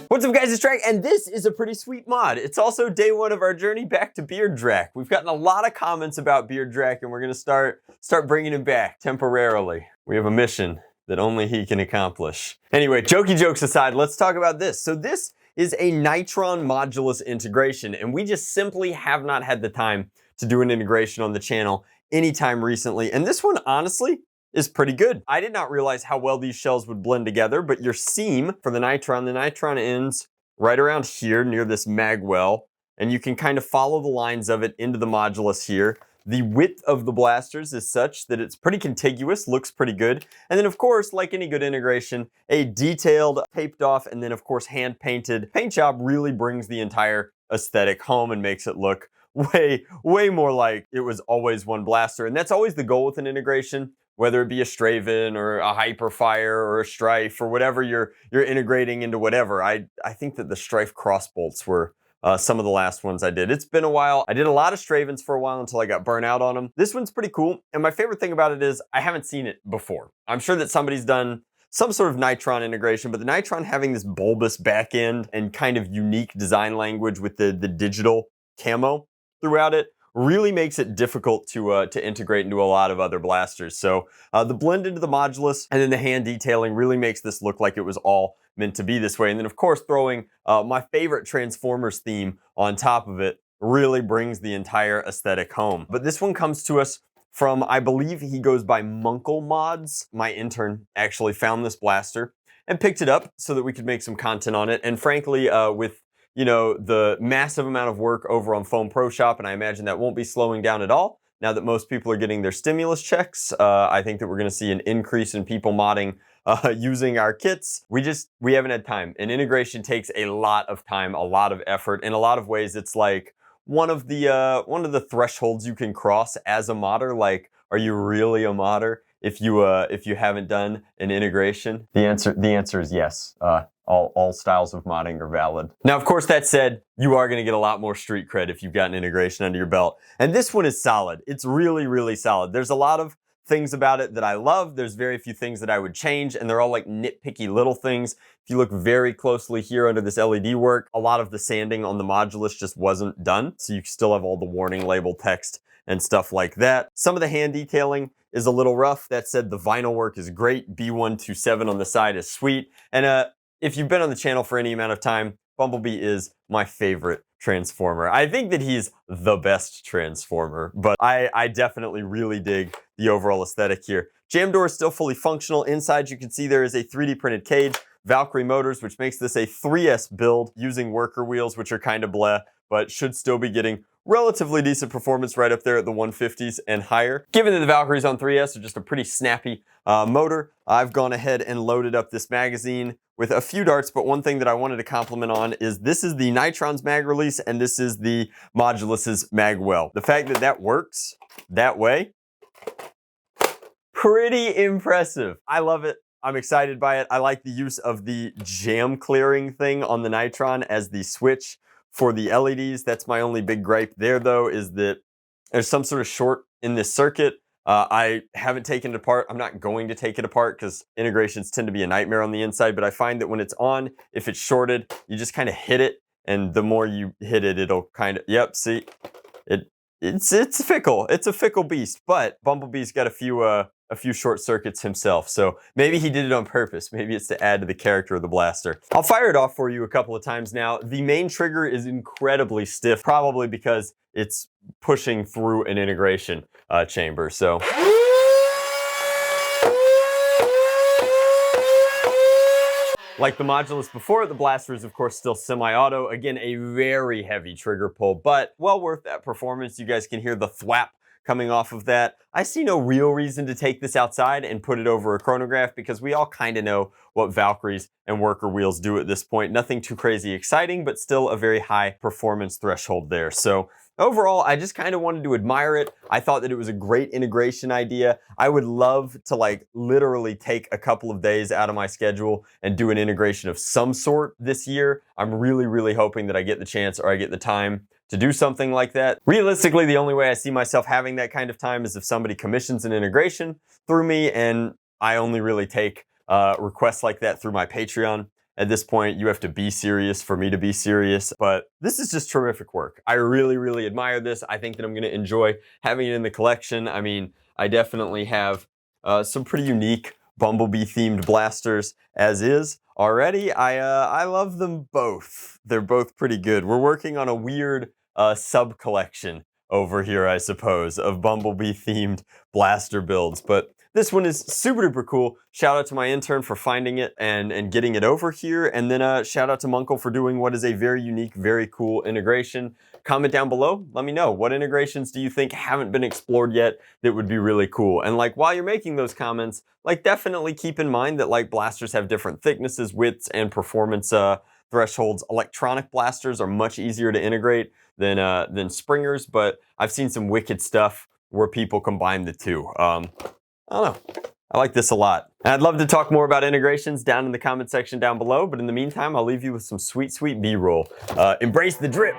What's up guys, it's Drac, and this is a pretty sweet mod. It's also day one of our journey back to Beard Drac. We've gotten a lot of comments about Beard Drac, and we're gonna start bringing him back temporarily. We have a mission that only he can accomplish. Anyway, jokey jokes aside, let's talk about this. So this is a Nitron Modulus integration, and we just simply have not had the time to do an integration on the channel anytime recently. And this one, honestly, is pretty good. I did not realize how well these shells would blend together, but your seam for the Nitron ends right around here near this mag well, and you can kind of follow the lines of it into the Modulus here. The width of the blasters is such that it's pretty contiguous, looks pretty good. And then of course, like any good integration, a detailed, taped off, and then of course hand-painted paint job really brings the entire aesthetic home and makes it look way more like it was always one blaster. And that's always the goal with an integration, whether it be a Straven or a Hyperfire or a Strife or whatever you're integrating into whatever. I think that the Strife crossbolts were some of the last ones I did. It's been a while. I did a lot of Stravens for a while until I got burnt out on them. This one's pretty cool, and my favorite thing about it is I haven't seen it before. I'm sure that somebody's done some sort of Nitron integration, but the Nitron having this bulbous back end and kind of unique design language with the digital camo throughout it really makes it difficult to integrate into a lot of other blasters. So the blend into the Modulus and then the hand detailing really makes this look like it was all meant to be this way. And then of course throwing my favorite Transformers theme on top of it really brings the entire aesthetic home. But this one comes to us from, I believe he goes by MuncleMods. My intern actually found this blaster and picked it up so that we could make some content on it. And frankly, with the massive amount of work over on Foam Pro Shop, and I imagine that won't be slowing down at all now that most people are getting their stimulus checks. I think that we're gonna see an increase in people modding using our kits. We haven't had time. And integration takes a lot of time, a lot of effort. In a lot of ways, it's like one of the thresholds you can cross as a modder. Like, are you really a modder if you haven't done an integration? The answer is yes. All styles of modding are valid. Now, of course, that said, you are gonna get a lot more street cred if you've got an integration under your belt. And this one is solid. It's really solid. There's a lot of things about it that I love. There's very few things that I would change, and they're all like nitpicky little things. If you look very closely here under this LED work, a lot of the sanding on the Modulus just wasn't done. So you still have all the warning label text and stuff like that. Some of the hand detailing is a little rough. That said, the vinyl work is great. B127 on the side is sweet. And if you've been on the channel for any amount of time, Bumblebee is my favorite Transformer. I think that he's the best Transformer, but I definitely really dig the overall aesthetic here. Jam door is still fully functional. Inside you can see there is a 3D printed cage, Valkyrie motors, which makes this a 3S build using worker wheels, which are kind of bleh, but should still be getting relatively decent performance right up there at the 150s and higher. Given that the Valkyries on 3S are just a pretty snappy motor, I've gone ahead and loaded up this magazine with a few darts, but one thing that I wanted to compliment on is this is the Nitron's mag release and this is the Modulus's mag well. The fact that that works that way, pretty impressive. I love it. I'm excited by it. I like the use of the jam clearing thing on the Nitron as the switch for the LEDs. That's my only big gripe there though, is that there's some sort of short in this circuit. I haven't taken it apart. I'm not going to take it apart because integrations tend to be a nightmare on the inside, but I find that when it's on, if it's shorted, you just kind of hit it, and the more you hit it, it'll kind of, yep, see, it's fickle. It's a fickle beast, but Bumblebee's got a few short circuits himself, so maybe he did it on purpose. Maybe it's to add to the character of the blaster. I'll fire it off for you a couple of times now. The main trigger is incredibly stiff, probably because it's pushing through an integration chamber, so. Like the Modulus before, the blaster is of course still semi-auto. Again, a very heavy trigger pull, but well worth that performance. You guys can hear the thwap coming off of that. I see no real reason to take this outside and put it over a chronograph because we all kind of know what Valkyries and worker wheels do at this point. Nothing too crazy exciting, but still a very high performance threshold there. So overall, I just kind of wanted to admire it. I thought that it was a great integration idea. I would love to like literally take a couple of days out of my schedule and do an integration of some sort this year. I'm really hoping that I get the chance or I get the time to do something like that. Realistically, the only way I see myself having that kind of time is if somebody commissions an integration through me, and I only really take requests like that through my Patreon. At this point, you have to be serious for me to be serious, but this is just terrific work. I really, really admire this. I think that I'm gonna enjoy having it in the collection. I mean, I definitely have some pretty unique Bumblebee themed blasters as is already. I love them both. They're both pretty good. We're working on a weird sub collection over here, I suppose, of Bumblebee themed blaster builds, but this one is super duper cool. Shout out to my intern for finding it and getting it over here. And then shout out to Munkle for doing what is a very unique, very cool integration. Comment down below. Let me know, what integrations do you think haven't been explored yet that would be really cool? And like, while you're making those comments, like, definitely keep in mind that like blasters have different thicknesses, widths, and performance thresholds. Electronic blasters are much easier to integrate than springers, but I've seen some wicked stuff where people combine the two. I don't know. I like this a lot. And I'd love to talk more about integrations down in the comment section down below, but in the meantime, I'll leave you with some sweet, sweet B-roll. Embrace the drip.